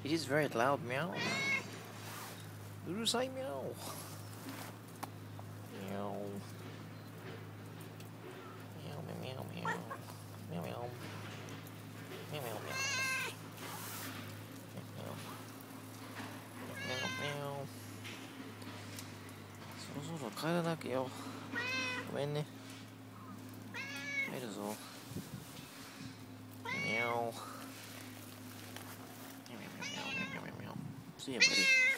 It is very loud meow. うるさいmeow. Meow. Meow meow meow. Meow meow. Meow meow meow. Meow meow. そろそろ帰らなきゃよ。ごめんね。帰るぞ。meow. Meow meow meow meow meow meow. See you, buddy.